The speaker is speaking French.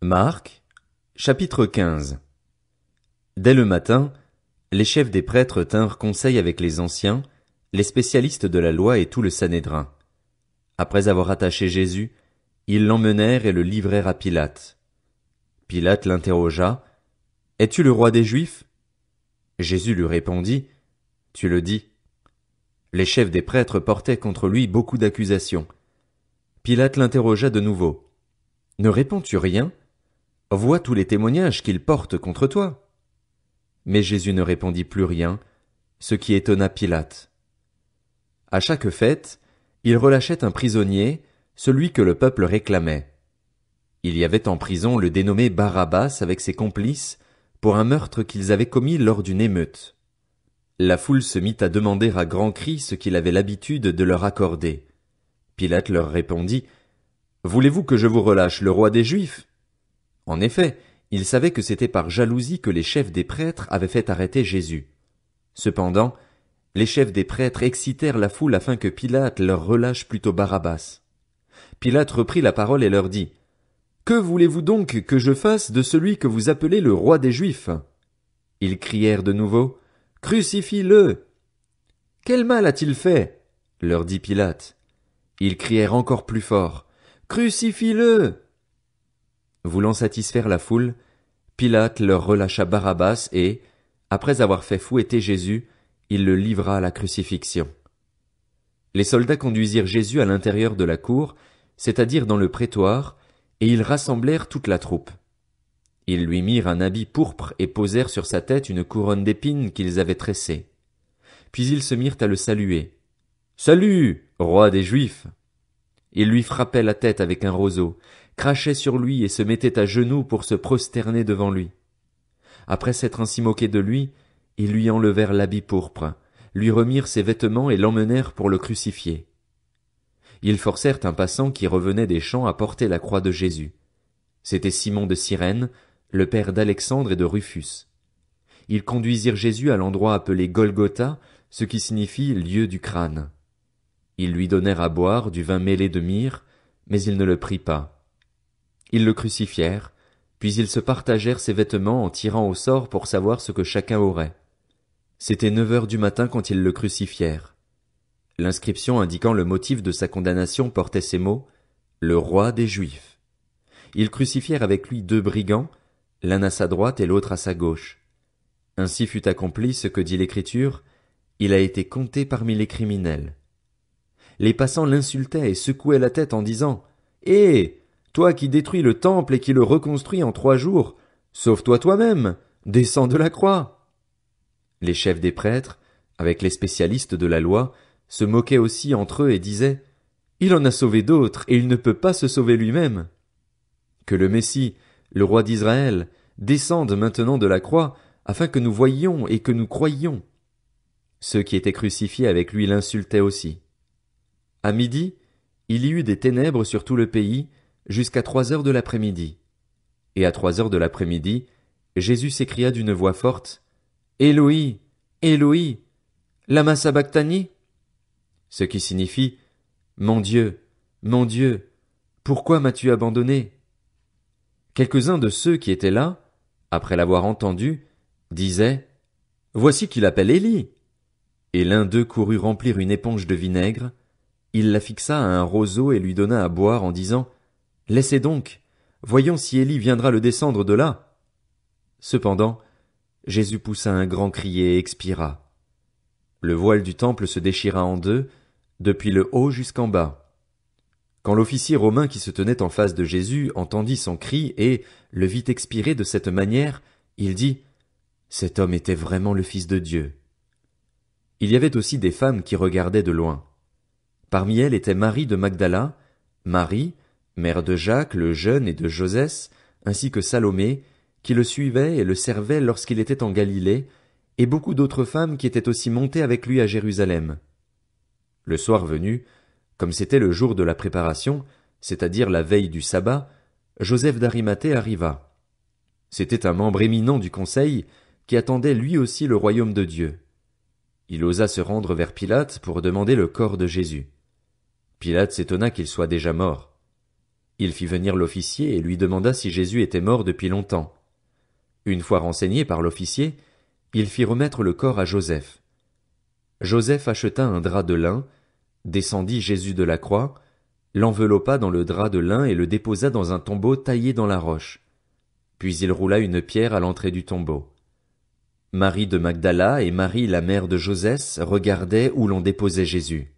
Marc, chapitre 15. Dès le matin, les chefs des prêtres tinrent conseil avec les anciens, les spécialistes de la loi et tout le Sanhédrin. Après avoir attaché Jésus, ils l'emmenèrent et le livrèrent à Pilate. Pilate l'interrogea. « Es-tu le roi des Juifs ?» Jésus lui répondit. « Tu le dis. » Les chefs des prêtres portaient contre lui beaucoup d'accusations. Pilate l'interrogea de nouveau. « Ne réponds-tu rien ? Vois tous les témoignages qu'il porte contre toi. » Mais Jésus ne répondit plus rien, ce qui étonna Pilate. À chaque fête, il relâchait un prisonnier, celui que le peuple réclamait. Il y avait en prison le dénommé Barabbas avec ses complices pour un meurtre qu'ils avaient commis lors d'une émeute. La foule se mit à demander à grands cris ce qu'il avait l'habitude de leur accorder. Pilate leur répondit. « Voulez-vous que je vous relâche le roi des Juifs ?» En effet, il savait que c'était par jalousie que les chefs des prêtres avaient fait arrêter Jésus. Cependant, les chefs des prêtres excitèrent la foule afin que Pilate leur relâche plutôt Barabbas. Pilate reprit la parole et leur dit. « Que voulez-vous donc que je fasse de celui que vous appelez le roi des Juifs ?» Ils crièrent de nouveau. « Crucifie-le !»« Quel mal a-t-il fait ?» leur dit Pilate. Ils crièrent encore plus fort. « Crucifie-le !» Voulant satisfaire la foule, Pilate leur relâcha Barabbas et, après avoir fait fouetter Jésus, il le livra à la crucifixion. Les soldats conduisirent Jésus à l'intérieur de la cour, c'est-à-dire dans le prétoire, et ils rassemblèrent toute la troupe. Ils lui mirent un habit pourpre et posèrent sur sa tête une couronne d'épines qu'ils avaient tressée. Puis ils se mirent à le saluer. « Salut, roi des Juifs !» Ils lui frappaient la tête avec un roseau, crachaient sur lui et se mettaient à genoux pour se prosterner devant lui. Après s'être ainsi moqués de lui, ils lui enlevèrent l'habit pourpre, lui remirent ses vêtements et l'emmenèrent pour le crucifier. Ils forcèrent un passant qui revenait des champs à porter la croix de Jésus. C'était Simon de Cyrène, le père d'Alexandre et de Rufus. Ils conduisirent Jésus à l'endroit appelé Golgotha, ce qui signifie lieu du crâne. Ils lui donnèrent à boire du vin mêlé de myrrhe, mais il ne le prit pas. Ils le crucifièrent, puis ils se partagèrent ses vêtements en tirant au sort pour savoir ce que chacun aurait. C'était 9 heures du matin quand ils le crucifièrent. L'inscription indiquant le motif de sa condamnation portait ces mots, « Le roi des Juifs ». Ils crucifièrent avec lui 2 brigands, l'un à sa droite et l'autre à sa gauche. Ainsi fut accompli ce que dit l'Écriture, il a été compté parmi les criminels. Les passants l'insultaient et secouaient la tête en disant, « Hé, toi qui détruis le temple et qui le reconstruis en 3 jours, sauve-toi toi-même, descends de la croix. » Les chefs des prêtres, avec les spécialistes de la loi, se moquaient aussi entre eux et disaient, « Il en a sauvé d'autres et il ne peut pas se sauver lui-même. » Que le Messie, le roi d'Israël, descende maintenant de la croix, afin que nous voyions et que nous croyions. Ceux qui étaient crucifiés avec lui l'insultaient aussi. À midi, il y eut des ténèbres sur tout le pays, jusqu'à 3 heures de l'après-midi. Et à 3 heures de l'après-midi, Jésus s'écria d'une voix forte, « Éloi, Éloi, lama sabachthani » ce qui signifie, « Mon Dieu, pourquoi m'as-tu abandonné » Quelques-uns de ceux qui étaient là, après l'avoir entendu, disaient, « Voici qu'il appelle Élie. » Et l'un d'eux courut remplir une éponge de vinaigre, il la fixa à un roseau et lui donna à boire en disant, « Laissez donc, voyons si Élie viendra le descendre de là. » Cependant, Jésus poussa un grand cri et expira. Le voile du temple se déchira en 2, depuis le haut jusqu'en bas. Quand l'officier romain qui se tenait en face de Jésus entendit son cri et le vit expirer de cette manière, il dit, « Cet homme était vraiment le Fils de Dieu. » Il y avait aussi des femmes qui regardaient de loin. Parmi elles était Marie de Magdala, Marie, mère de Jacques le jeune et de Josès, ainsi que Salomé, qui le suivait et le servait lorsqu'il était en Galilée, et beaucoup d'autres femmes qui étaient aussi montées avec lui à Jérusalem. Le soir venu, comme c'était le jour de la préparation, c'est-à-dire la veille du sabbat, Joseph d'Arimathée arriva. C'était un membre éminent du conseil qui attendait lui aussi le royaume de Dieu. Il osa se rendre vers Pilate pour demander le corps de Jésus. Pilate s'étonna qu'il soit déjà mort. Il fit venir l'officier et lui demanda si Jésus était mort depuis longtemps. Une fois renseigné par l'officier, il fit remettre le corps à Joseph. Joseph acheta un drap de lin, descendit Jésus de la croix, l'enveloppa dans le drap de lin et le déposa dans un tombeau taillé dans la roche. Puis il roula une pierre à l'entrée du tombeau. Marie de Magdala et Marie la mère de Joseph regardaient où l'on déposait Jésus.